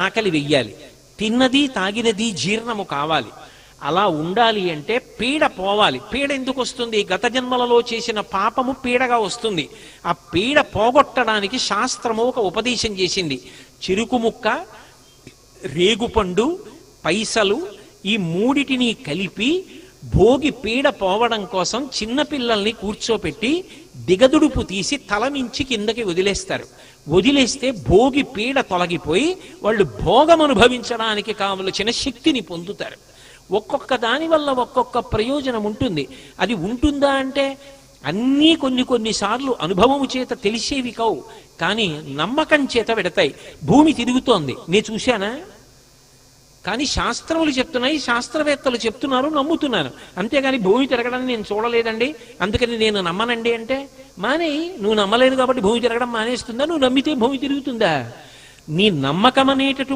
ఆకలి వెయ్యాలి, తిన్నది తాగినది జీర్ణము కావాలి. అలా ఉండాలి అంటే పీడ పోవాలి. పీడ ఎందుకు వస్తుంది? గత జన్మలలో చేసిన పాపము పీడగా వస్తుంది. ఆ పీడ పోగొట్టడానికి శాస్త్రము ఒక ఉపదేశం చేసింది. చెరుకు ముక్క, రేగుపండు, పైసలు ఈ మూడిటిని కలిపి భోగి పీడ పోవడం కోసం చిన్నపిల్లల్ని కూర్చోపెట్టి దిగదుడుపు తీసి తల మించి కిందకి వదిలేస్తారు. వదిలేస్తే భోగి పీడ తొలగిపోయి వాళ్ళు భోగం అనుభవించడానికి కావలసిన శక్తిని పొందుతారు. ఒక్కొక్క దాని వల్ల ఒక్కొక్క ప్రయోజనం ఉంటుంది. అది ఉంటుందా అంటే అన్నీ కొన్నిసార్లు అనుభవము చేత తెలిసేవి కావు, కానీ నమ్మకం చేత పెడతాయి. భూమి తిరుగుతోంది, నేను చూశానా? కానీ శాస్త్రములు చెప్తున్నాయి, శాస్త్రవేత్తలు చెప్తున్నారు, నమ్ముతున్నాను. అంతేగాని భూమి తిరగడం నేను చూడలేదండి అందుకని నేను నమ్మనండి అంటే మానే. నువ్వు నమ్మలేదు కాబట్టి భూమి తిరగడం మానేస్తుందా? నువ్వు నమ్మితే భూమి తిరుగుతుందా? నీ నమ్మకం అనేటటువంటి